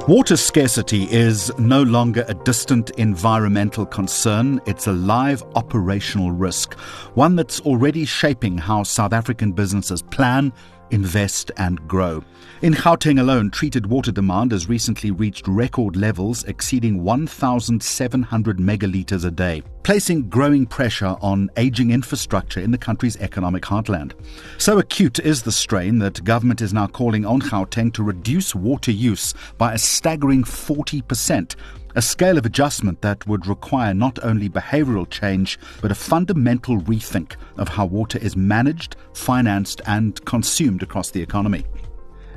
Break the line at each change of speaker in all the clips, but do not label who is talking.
Water scarcity is no longer a distant environmental concern. It's a live operational risk, one that's already shaping how South African businesses plan, invest and grow. In Gauteng alone, treated water demand has recently reached record levels exceeding 1,700 megalitres a day, placing growing pressure on ageing infrastructure in the country's economic heartland. So acute is the strain that government is now calling on Gauteng to reduce water use by a staggering 40%. A scale of adjustment that would require not only behavioural change, but a fundamental rethink of how water is managed, financed and consumed across the economy.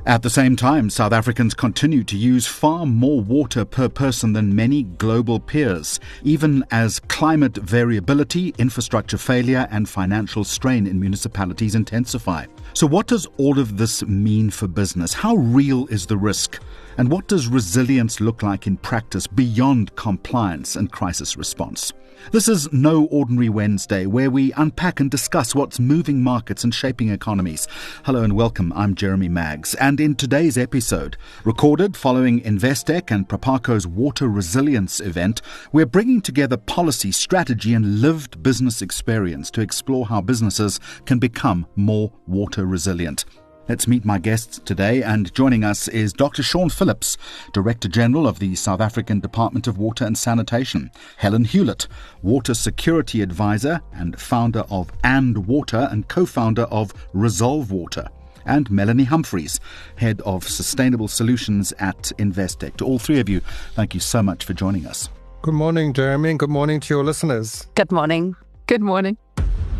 At the same time, South Africans continue to use far more water per person than many global peers, even as climate variability, infrastructure failure and financial strain in municipalities intensify. So what does all of this mean for business? How real is the risk? And what does resilience look like in practice beyond compliance and crisis response? This is no ordinary Wednesday, where we unpack and discuss what's moving markets and shaping economies. Hello and welcome, I'm Jeremy Maggs. And in today's episode, recorded following Investec and Proparco's Water Resilience event, we're bringing together policy, strategy and lived business experience to explore how businesses can become more water resilient. Let's meet my guests today, and joining us is Dr Sean Phillips, Director General of the South African Department of Water and Sanitation, Helen Hulett, Water Security Advisor and founder of And Water and co-founder of Resolve Water, and Melanie Humphries, Head of Sustainable Solutions at Investec. To all three of you, thank you so much for joining us.
Good morning, Jeremy, and good morning to your listeners.
Good morning. Good morning.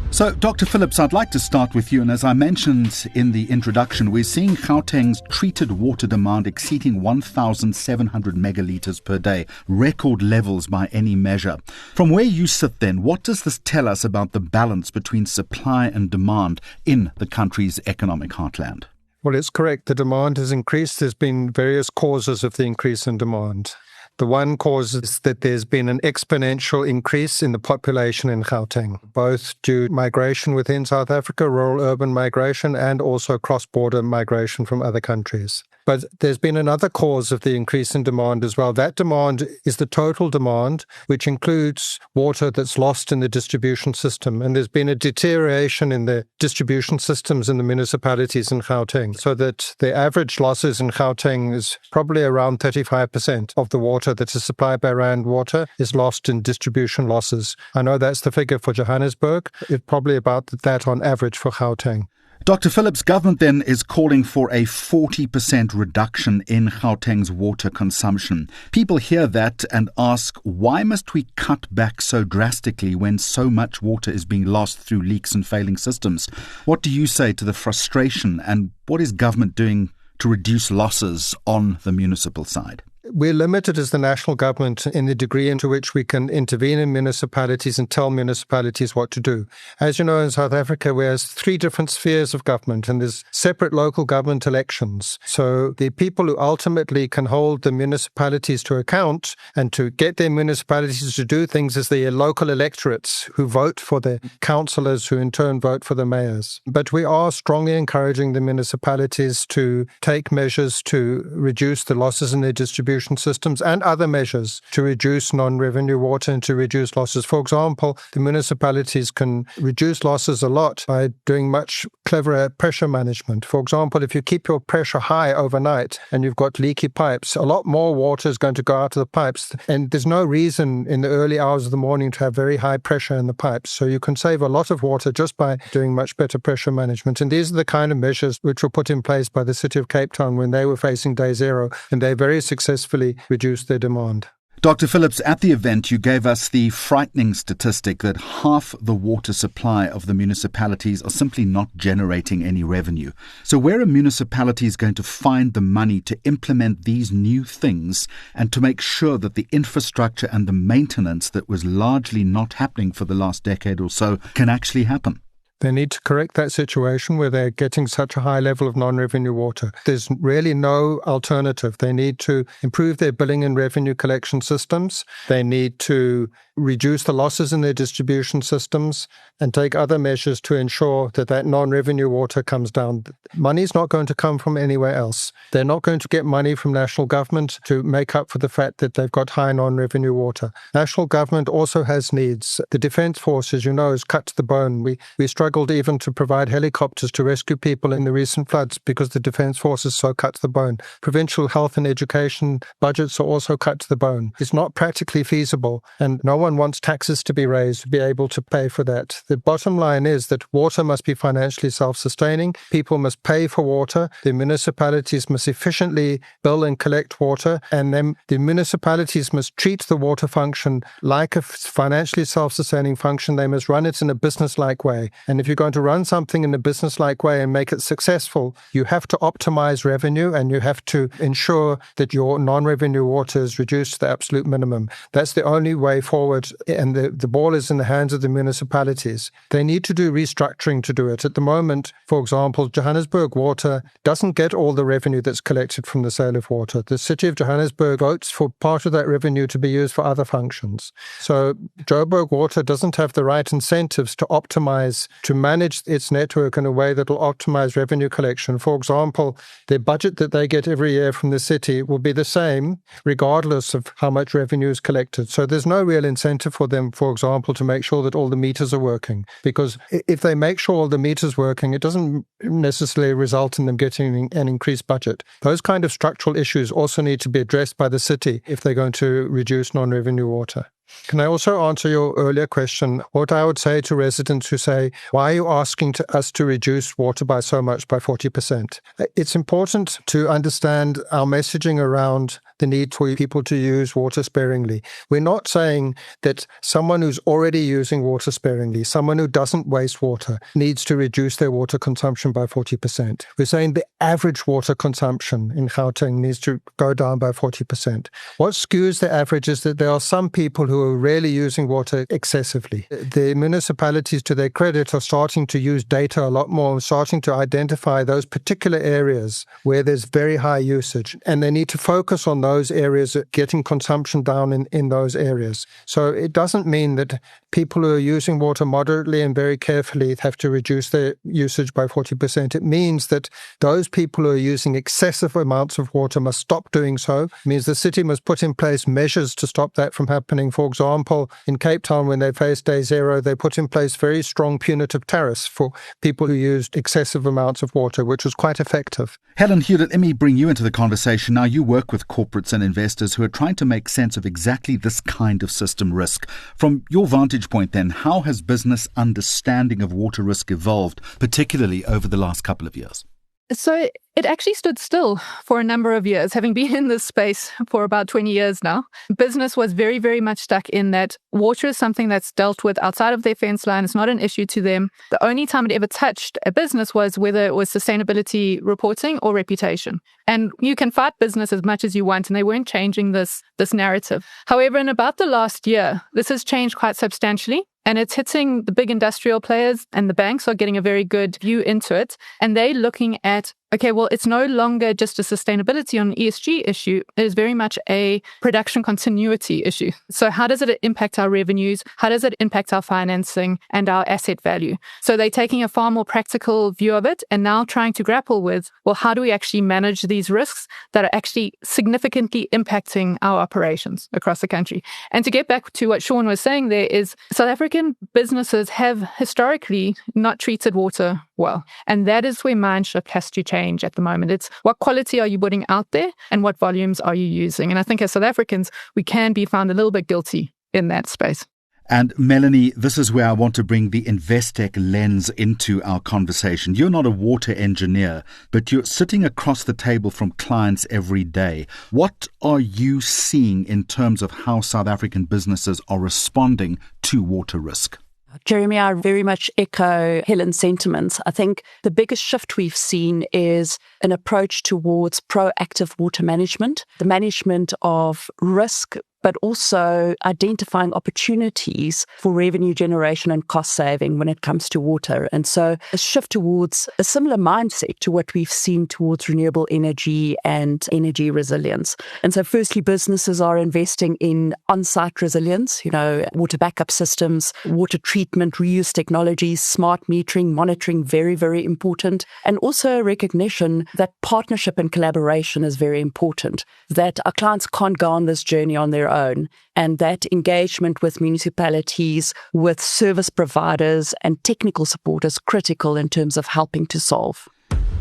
So, Dr. Phillips, I'd like to start with you. And as I mentioned in the introduction, we're seeing Gauteng's treated water demand exceeding 1,700 megalitres per day, record levels by any measure. From where you sit then, what does this tell us about the balance between supply and demand in the country's economic heartland?
Well, it's correct. The demand has increased. There's been various causes of the increase in demand. The one cause is that there's been an exponential increase in the population in Gauteng, both due to migration within South Africa, rural-urban migration, and also cross-border migration from other countries. But there's been another cause of the increase in demand as well. That demand is the total demand, which includes water that's lost in the distribution system. And there's been a deterioration in the distribution systems in the municipalities in Gauteng, so that the average losses in Gauteng is probably around 35% of the water that is supplied by Rand Water is lost in distribution losses. I know that's the figure for Johannesburg. It's probably about that on average for Gauteng.
Dr. Phillips, government then is calling for a 40% reduction in Gauteng's water consumption. People hear that and ask, why must we cut back so drastically when so much water is being lost through leaks and failing systems? What do you say to the frustration, and what is government doing to reduce losses on the municipal side?
We're limited as the national government in the degree into which we can intervene in municipalities and tell municipalities what to do. As you know, in South Africa, we have three different spheres of government, and there's separate local government elections. So the people who ultimately can hold the municipalities to account and to get their municipalities to do things is the local electorates who vote for the councillors, who in turn vote for the mayors. But we are strongly encouraging the municipalities to take measures to reduce the losses in their distribution systems and other measures to reduce non-revenue water and to reduce losses. For example, the municipalities can reduce losses a lot by doing much cleverer pressure management. For example, if you keep your pressure high overnight and you've got leaky pipes, a lot more water is going to go out of the pipes. And there's no reason in the early hours of the morning to have very high pressure in the pipes. So you can save a lot of water just by doing much better pressure management. And these are the kind of measures which were put in place by the City of Cape Town when they were facing day zero, and they very successfully reduced their demand.
Dr. Phillips, at the event you gave us the frightening statistic that half the water supply of the municipalities are simply not generating any revenue. So where are municipalities going to find the money to implement these new things and to make sure that the infrastructure and the maintenance that was largely not happening for the last decade or so can actually happen?
They need to correct that situation where they're getting such a high level of non-revenue water. There's really no alternative. They need to improve their billing and revenue collection systems. They need to reduce the losses in their distribution systems and take other measures to ensure that that non-revenue water comes down. Money is not going to come from anywhere else. They're not going to get money from national government to make up for the fact that they've got high non-revenue water. National government also has needs. The Defence Force, as you know, is cut to the bone. We struggled even to provide helicopters to rescue people in the recent floods because the Defence Force is so cut to the bone. Provincial health and education budgets are also cut to the bone. It's not practically feasible, and no one wants taxes to be raised to be able to pay for that. The bottom line is that water must be financially self-sustaining. People must pay for water. The municipalities must efficiently bill and collect water, and then the municipalities must treat the water function like a financially self-sustaining function. They must run it in a business-like way. And if you're going to run something in a business-like way and make it successful, you have to optimize revenue and you have to ensure that your non-revenue water is reduced to the absolute minimum. That's the only way forward, and the ball is in the hands of the municipalities. They need to do restructuring to do it. At the moment, for example, Johannesburg Water doesn't get all the revenue that's collected from the sale of water. The city of Johannesburg votes for part of that revenue to be used for other functions. So Joburg Water doesn't have the right incentives to optimize, to manage its network in a way that will optimize revenue collection. For example, the budget that they get every year from the city will be the same regardless of how much revenue is collected. So there's no real incentive for them, for example, to make sure that all the meters are working. Because if they make sure all the meters working, it doesn't necessarily result in them getting an increased budget. Those kind of structural issues also need to be addressed by the city if they're going to reduce non-revenue water. Can I also answer your earlier question? What I would say to residents who say, why are you asking us to reduce water by so much, by 40%? It's important to understand our messaging around the need for people to use water sparingly. We're not saying that someone who's already using water sparingly, someone who doesn't waste water, needs to reduce their water consumption by 40%. We're saying the average water consumption in Gauteng needs to go down by 40%. What skews the average is that there are some people who are really using water excessively. The municipalities, to their credit, are starting to use data a lot more, starting to identify those particular areas where there's very high usage, and they need to focus on those areas, getting consumption down in those areas. So it doesn't mean that people who are using water moderately and very carefully have to reduce their usage by 40%. It means that those people who are using excessive amounts of water must stop doing so. It means the city must put in place measures to stop that from happening. For example, in Cape Town, when they faced day zero, they put in place very strong punitive tariffs for people who used excessive amounts of water, which was quite effective.
Helen Hulett, let me bring you into the conversation. Now, you work with corporates and investors who are trying to make sense of exactly this kind of system risk. From your vantage point then, how has business understanding of water risk evolved, particularly over the last couple of years?
So it actually stood still for a number of years, having been in this space for about 20 years now. Business was very, very much stuck in that water is something that's dealt with outside of their fence line. It's not an issue to them. The only time it ever touched a business was whether it was sustainability reporting or reputation. And you can fight business as much as you want, and they weren't changing this narrative. However, in about the last year, this has changed quite substantially. And it's hitting the big industrial players, and the banks are getting a very good view into it. And they're looking at, okay, well, it's no longer just a sustainability on an ESG issue. It is very much a production continuity issue. So how does it impact our revenues? How does it impact our financing and our asset value? So they're taking a far more practical view of it and now trying to grapple with, well, how do we actually manage these risks that are actually significantly impacting our operations across the country? And to get back to what Sean was saying there is South African businesses have historically not treated water well. And that is where Mindshift has to change at the moment. It's what quality are you putting out there and what volumes are you using? And I think as South Africans, we can be found a little bit guilty in that space.
And Melanie, this is where I want to bring the Investec lens into our conversation. You're not a water engineer, but you're sitting across the table from clients every day. What are you seeing in terms of how South African businesses are responding to water risk?
Jeremy, I very much echo Helen's sentiments. I think the biggest shift we've seen is an approach towards proactive water management, the management of risk, but also identifying opportunities for revenue generation and cost saving when it comes to water. And so a shift towards a similar mindset to what we've seen towards renewable energy and energy resilience. And so firstly, businesses are investing in on-site resilience, water backup systems, water treatment, reuse technologies, smart metering, monitoring, very, very important. And also a recognition that partnership and collaboration is very important, that our clients can't go on this journey on their own, and that engagement with municipalities, with service providers and technical support is critical in terms of helping to solve.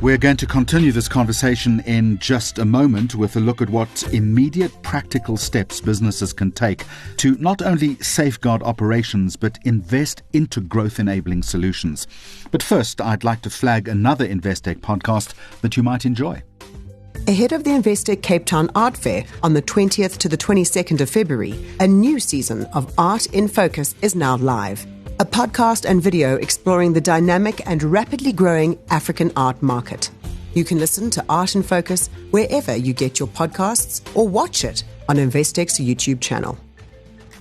We're going to continue this conversation in just a moment with a look at what immediate practical steps businesses can take to not only safeguard operations but invest into growth-enabling solutions. But first, I'd like to flag another Investec podcast that you might enjoy.
Ahead of the Investec Cape Town Art Fair on the 20th to the 22nd of February, a new season of Art in Focus is now live. A podcast and video exploring the dynamic and rapidly growing African art market. You can listen to Art in Focus wherever you get your podcasts or watch it on Investec's YouTube channel.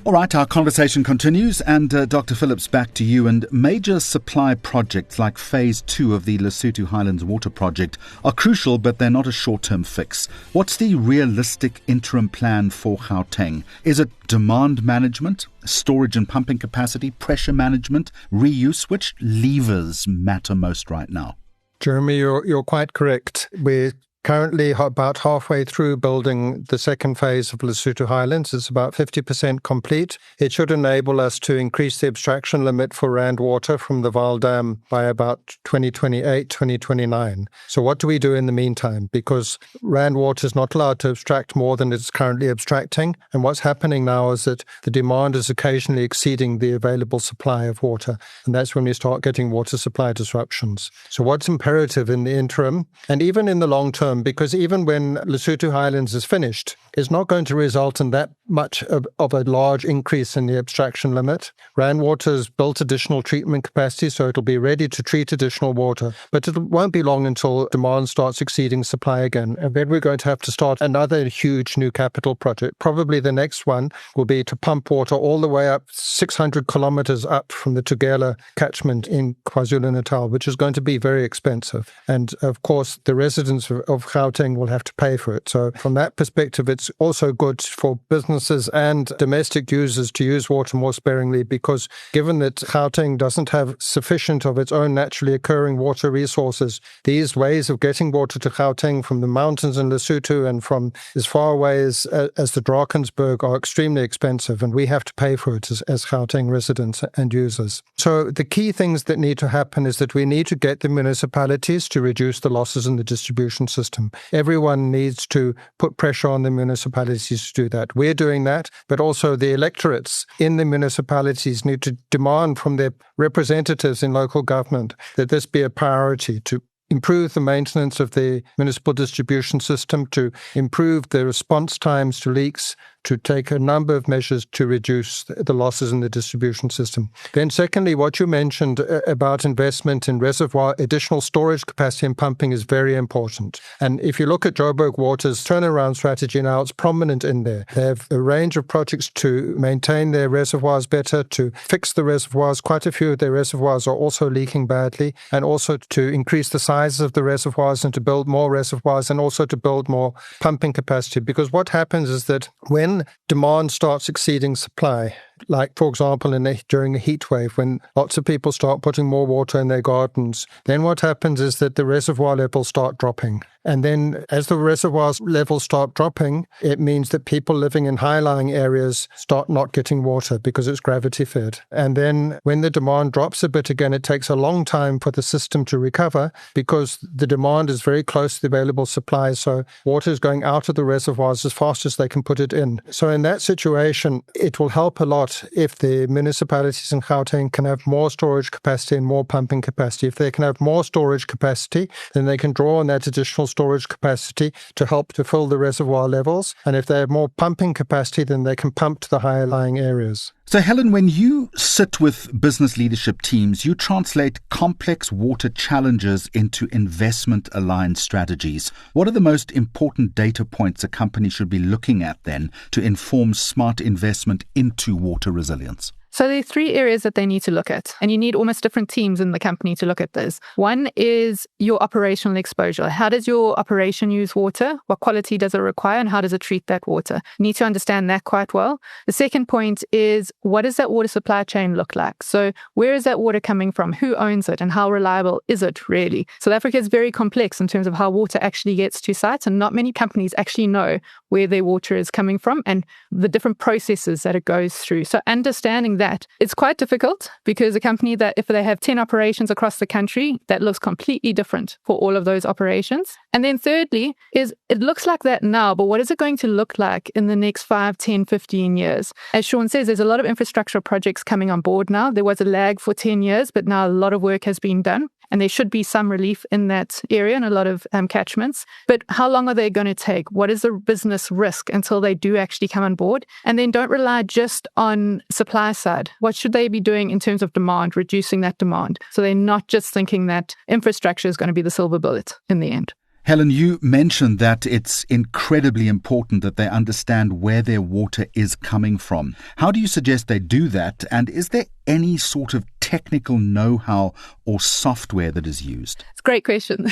All right, our conversation continues, and Dr. Phillips, back to you. And major supply projects like Phase 2 of the Lesotho Highlands Water Project are crucial, but they're not a short-term fix. What's the realistic interim plan for Gauteng? Is it demand management, storage and pumping capacity, pressure management, reuse? Which levers matter most right now?
Jeremy, you're quite correct. We're currently about halfway through building the second phase of Lesotho Highlands. It's about 50% complete. It should enable us to increase the abstraction limit for Rand water from the Vaal Dam by about 2028, 2029. So what do we do in the meantime? Because Rand water is not allowed to abstract more than it's currently abstracting. And what's happening now is that the demand is occasionally exceeding the available supply of water. And that's when we start getting water supply disruptions. So what's imperative in the interim and even in the long term, because even when Lesotho Highlands is finished, it's not going to result in that much of a large increase in the abstraction limit. Rand Water's built additional treatment capacity, so it'll be ready to treat additional water. But it won't be long until demand starts exceeding supply again. And then we're going to have to start another huge new capital project. Probably the next one will be to pump water all the way up 600 kilometers up from the Tugela catchment in KwaZulu-Natal, which is going to be very expensive. And of course, the residents of Gauteng will have to pay for it. So from that perspective, it's also good for businesses and domestic users to use water more sparingly, because given that Gauteng doesn't have sufficient of its own naturally occurring water resources, these ways of getting water to Gauteng from the mountains in Lesotho and from as far away as the Drakensberg are extremely expensive, and we have to pay for it as Gauteng residents and users. So the key things that need to happen is that we need to get the municipalities to reduce the losses in the distribution system. Everyone needs to put pressure on the municipalities to do that. We're doing that, but also the electorates in the municipalities need to demand from their representatives in local government that this be a priority, to improve the maintenance of the municipal distribution system, to improve the response times to leaks, to take a number of measures to reduce the losses in the distribution system. Then secondly, what you mentioned about investment in reservoir, additional storage capacity and pumping is very important. And if you look at Joburg Water's turnaround strategy now, it's prominent in there. They have a range of projects to maintain their reservoirs better, to fix the reservoirs. Quite a few of their reservoirs are also leaking badly, and also to increase the sizes of the reservoirs and to build more reservoirs, and also to build more pumping capacity. Because what happens is that when demand starts exceeding supply, like, for example, during a heat wave, when lots of people start putting more water in their gardens, then what happens is that the reservoir levels start dropping. And then as the reservoir levels start dropping, it means that people living in high-lying areas start not getting water because it's gravity-fed. And then when the demand drops a bit again, it takes a long time for the system to recover because the demand is very close to the available supply. So water is going out of the reservoirs as fast as they can put it in. So in that situation, it will help a lot if the municipalities in Gauteng can have more storage capacity and more pumping capacity. If they can have more storage capacity, then they can draw on that additional storage capacity to help to fill the reservoir levels. And if they have more pumping capacity, then they can pump to the higher lying areas.
So, Helen, when you sit with business leadership teams, you translate complex water challenges into investment-aligned strategies. What are the most important data points a company should be looking at then to inform smart investment into water resilience?
So there are three areas that they need to look at, and you need almost different teams in the company to look at this. One is your operational exposure. How does your operation use water? What quality does it require, and how does it treat that water? You need to understand that quite well. The second point is, what does that water supply chain look like? So where is that water coming from? Who owns it, and how reliable is it really? South Africa is very complex in terms of how water actually gets to sites, and not many companies actually know where their water is coming from and the different processes that it goes through. So understanding that, it's quite difficult, because a company that, if they have 10 operations across the country, that looks completely different for all of those operations. And then thirdly is, it looks like that now, but what is it going to look like in the next 5, 10, 15 years? As Sean says, there's a lot of infrastructure projects coming on board now. There was a lag for 10 years, but now a lot of work has been done. And there should be some relief in that area and a lot of catchments. But how long are they going to take? What is the business risk until they do actually come on board? And then don't rely just on supply side. What should they be doing in terms of demand, reducing that demand? So they're not just thinking that infrastructure is going to be the silver bullet in the end.
Helen, you mentioned that it's incredibly important that they understand where their water is coming from. How do you suggest they do that? And is there any sort of technical know-how or software that is used?
It's a great question.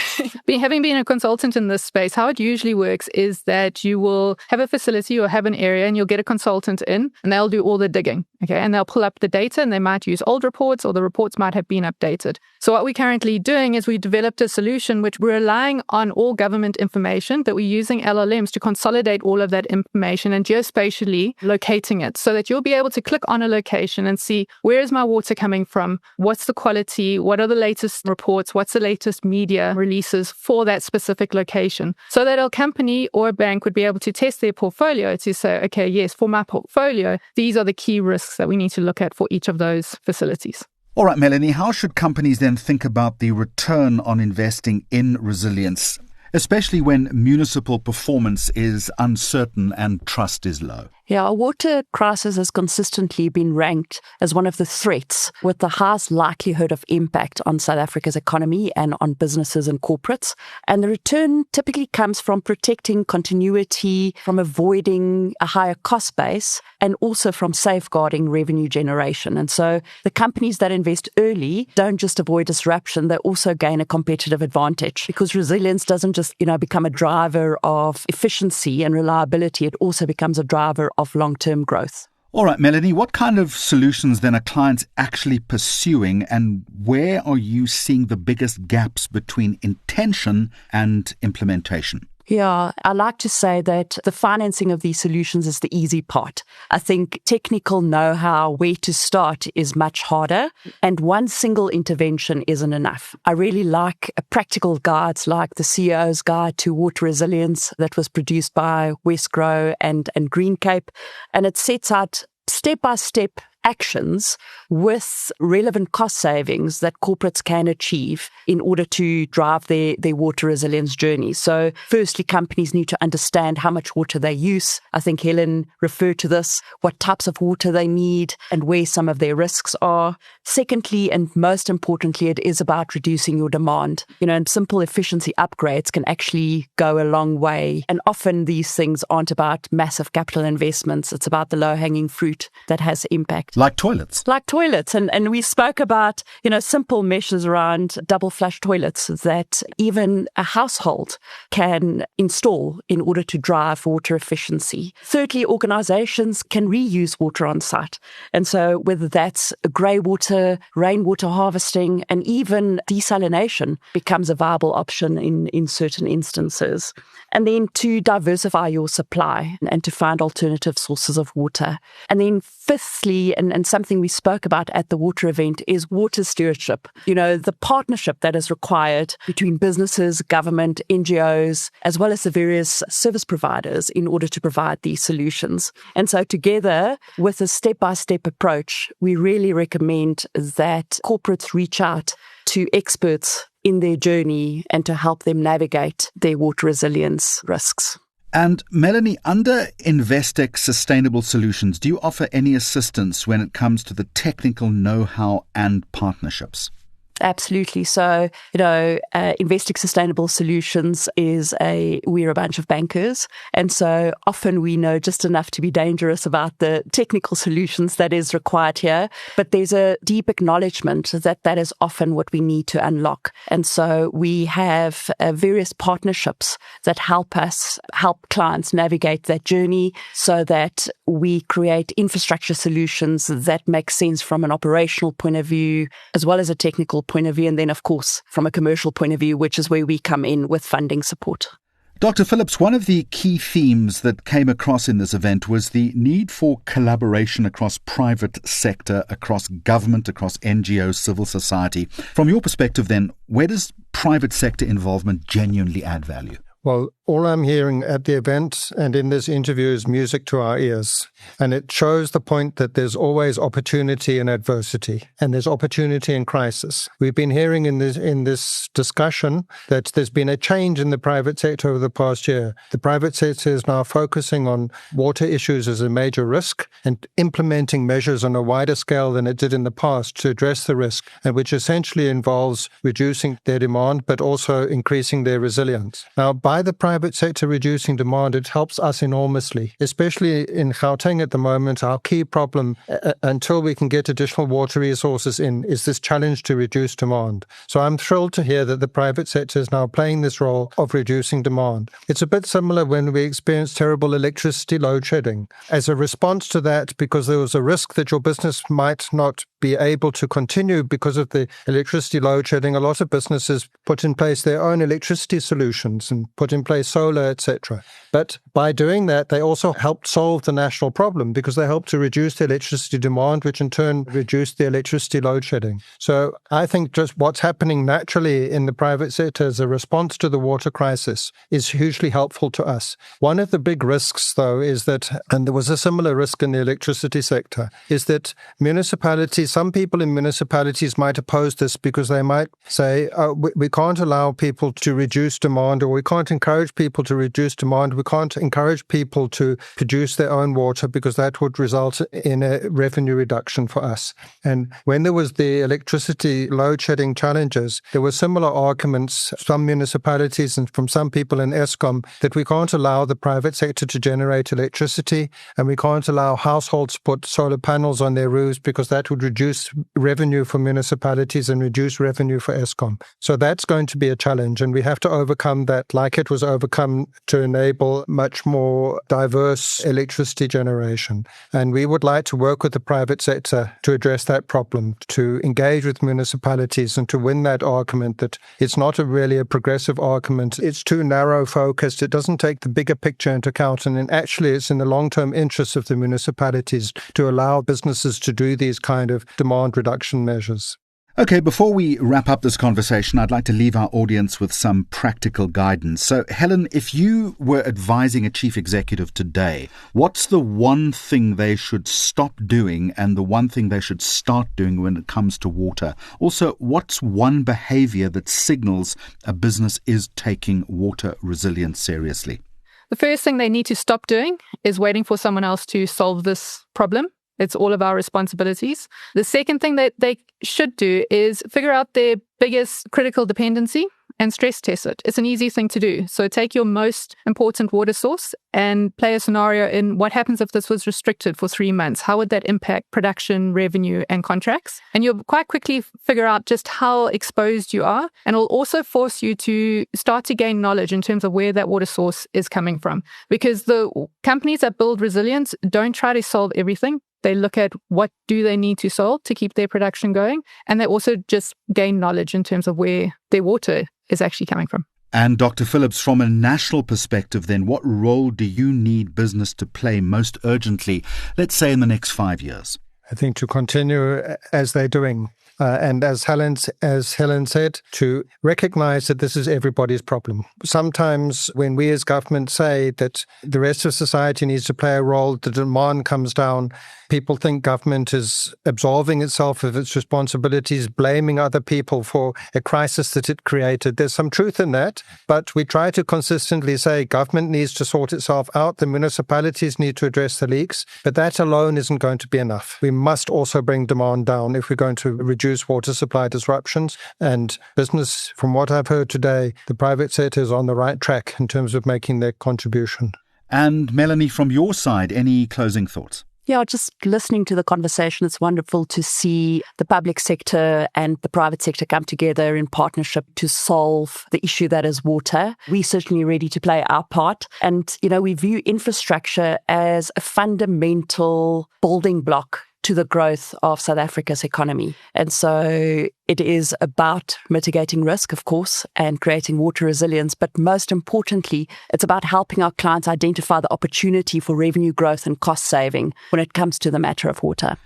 Having been a consultant in this space, how it usually works is that you will have a facility or have an area, and you'll get a consultant in, and they'll do all the digging, okay? And they'll pull up the data, and they might use old reports, or the reports might have been updated. So what we're currently doing is we developed a solution which we're relying on all government information, but we're using LLMs to consolidate all of that information and geospatially locating it, so that you'll be able to click on a location and see, where is my water coming from? What's the quality? What are the latest reports? What's the latest media releases for that specific location? So that a company or a bank would be able to test their portfolio to say, okay, yes, for my portfolio, these are the key risks that we need to look at for each of those facilities.
All right, Melanie, how should companies then think about the return on investing in resilience, especially when municipal performance is uncertain and trust is low?
Yeah, our water crisis has consistently been ranked as one of the threats with the highest likelihood of impact on South Africa's economy and on businesses and corporates. And the return typically comes from protecting continuity, from avoiding a higher cost base, and also from safeguarding revenue generation. And so the companies that invest early don't just avoid disruption, they also gain a competitive advantage, because resilience doesn't just, become a driver of efficiency and reliability. It also becomes a driver of long-term growth.
All right, Melanie, what kind of solutions then are clients actually pursuing, and where are you seeing the biggest gaps between intention and implementation?
Yeah, I like to say that the financing of these solutions is the easy part. I think technical know-how, where to start, is much harder, and one single intervention isn't enough. I really like practical guides like the CEO's Guide to Water Resilience that was produced by Westgrow and Green Cape, and it sets out step-by-step actions with relevant cost savings that corporates can achieve in order to drive their water resilience journey. So firstly, companies need to understand how much water they use. I think Helen referred to this, what types of water they need and where some of their risks are. Secondly, and most importantly, it is about reducing your demand. And simple efficiency upgrades can actually go a long way. And often these things aren't about massive capital investments. It's about the low-hanging fruit that has impact.
Like toilets.
Like toilets. And we spoke about, simple measures around double flush toilets that even a household can install in order to drive water efficiency. Thirdly, organizations can reuse water on site. And so whether that's grey water, rainwater harvesting, and even desalination becomes a viable option in certain instances. And then to diversify your supply and to find alternative sources of water. And then fifthly, and something we spoke about at the water event, is water stewardship. The partnership that is required between businesses, government, NGOs, as well as the various service providers in order to provide these solutions. And so together, with a step-by-step approach, we really recommend that corporates reach out to experts in their journey and to help them navigate their water resilience risks.
And Melanie, under Investec Sustainable Solutions, do you offer any assistance when it comes to the technical know-how and partnerships?
Absolutely. So, Investec Sustainable Solutions we're a bunch of bankers. And so often we know just enough to be dangerous about the technical solutions that is required here. But there's a deep acknowledgement that is often what we need to unlock. And so we have various partnerships that help clients navigate that journey so that we create infrastructure solutions that make sense from an operational point of view, as well as a technical point of view, and then, of course, from a commercial point of view, which is where we come in with funding support.
Dr. Phillips, one of the key themes that came across in this event was the need for collaboration across private sector, across government, across NGOs, civil society. From your perspective, then, where does private sector involvement genuinely add value?
Well, all I'm hearing at the event and in this interview is music to our ears. And it shows the point that there's always opportunity in adversity and there's opportunity in crisis. We've been hearing in this discussion that there's been a change in the private sector over the past year. The private sector is now focusing on water issues as a major risk and implementing measures on a wider scale than it did in the past to address the risk, and which essentially involves reducing their demand but also increasing their resilience. Now, by the private sector reducing demand, it helps us enormously, especially in Gauteng at the moment. Our key problem, until we can get additional water resources in, is this challenge to reduce demand. So I'm thrilled to hear that the private sector is now playing this role of reducing demand. It's a bit similar when we experienced terrible electricity load shedding. As a response to that, because there was a risk that your business might not be able to continue because of the electricity load shedding, a lot of businesses put in place their own electricity solutions and put in place solar, etc. But by doing that, they also helped solve the national problem because they helped to reduce the electricity demand, which in turn reduced the electricity load shedding. So I think just what's happening naturally in the private sector as a response to the water crisis is hugely helpful to us. One of the big risks, though, is that, and there was a similar risk in the electricity sector, is that some people in municipalities might oppose this because they might say, we can't allow people to reduce demand, or we can't encourage people to reduce demand. We can't encourage people to produce their own water because that would result in a revenue reduction for us. And when there was the electricity load shedding challenges, there were similar arguments, some municipalities and from some people in Eskom, that we can't allow the private sector to generate electricity and we can't allow households to put solar panels on their roofs because that would reduce revenue for municipalities and reduce revenue for Eskom. So that's going to be a challenge, and we have to overcome that like it was overcome to enable much more diverse electricity generation. And we would like to work with the private sector to address that problem, to engage with municipalities and to win that argument that it's not really a progressive argument. It's too narrow focused. It doesn't take the bigger picture into account. And actually, it's in the long-term interests of the municipalities to allow businesses to do these kind of demand reduction measures.
Okay, before we wrap up this conversation, I'd like to leave our audience with some practical guidance. So, Helen, if you were advising a chief executive today, what's the one thing they should stop doing and the one thing they should start doing when it comes to water? Also, what's one behavior that signals a business is taking water resilience seriously?
The first thing they need to stop doing is waiting for someone else to solve this problem. It's all of our responsibilities. The second thing that they should do is figure out their biggest critical dependency and stress test it. It's an easy thing to do. So take your most important water source and play a scenario in what happens if this was restricted for 3 months. How would that impact production, revenue, and contracts? And you'll quite quickly figure out just how exposed you are. And it'll also force you to start to gain knowledge in terms of where that water source is coming from. Because the companies that build resilience don't try to solve everything. They look at what do they need to solve to keep their production going. And they also just gain knowledge in terms of where their water is actually coming from.
And Dr. Phillips, from a national perspective then, what role do you need business to play most urgently, let's say in the next 5 years?
I think to continue as they're doing. And as Helen said, to recognize that this is everybody's problem. Sometimes when we as government say that the rest of society needs to play a role, the demand comes down, people think government is absolving itself of its responsibilities, blaming other people for a crisis that it created. There's some truth in that, but we try to consistently say government needs to sort itself out, the municipalities need to address the leaks, but that alone isn't going to be enough. We must also bring demand down if we're going to reduce water supply disruptions. And business, from what I've heard today, the private sector is on the right track in terms of making their contribution.
And Melanie, from your side, any closing thoughts?
Yeah, just listening to the conversation, it's wonderful to see the public sector and the private sector come together in partnership to solve the issue that is water. We're certainly ready to play our part. And, we view infrastructure as a fundamental building block to the growth of South Africa's economy. And so it is about mitigating risk, of course, and creating water resilience. But most importantly, it's about helping our clients identify the opportunity for revenue growth and cost saving when it comes to the matter of water.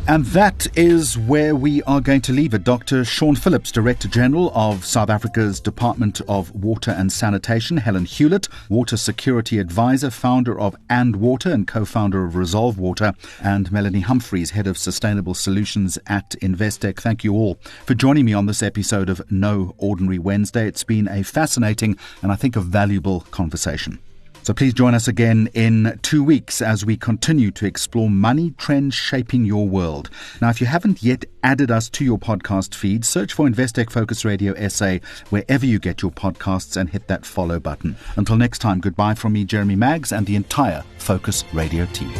And that is where we are going to leave it. Dr. Sean Phillips, Director General of South Africa's Department of Water and Sanitation, Helen Hulett, Water Security Advisor, founder of And Water and co-founder of Resolve Water, and Melanie Humphries, Head of Sustainable Solutions at Investec. Thank you all for joining me on this episode of No Ordinary Wednesday. It's been a fascinating and I think a valuable conversation. So please join us again in 2 weeks as we continue to explore money trends shaping your world. Now, if you haven't yet added us to your podcast feed, search for Investec Focus Radio SA wherever you get your podcasts and hit that follow button. Until next time, goodbye from me, Jeremy Maggs, and the entire Focus Radio team.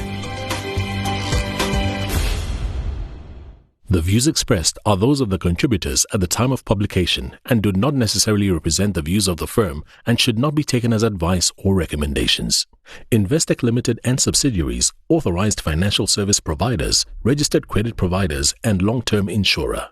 The views expressed are those of the contributors at the time of publication and do not necessarily represent the views of the firm and should not be taken as advice or recommendations. Investec Limited and subsidiaries, authorized financial service providers, registered credit providers, and long-term insurer.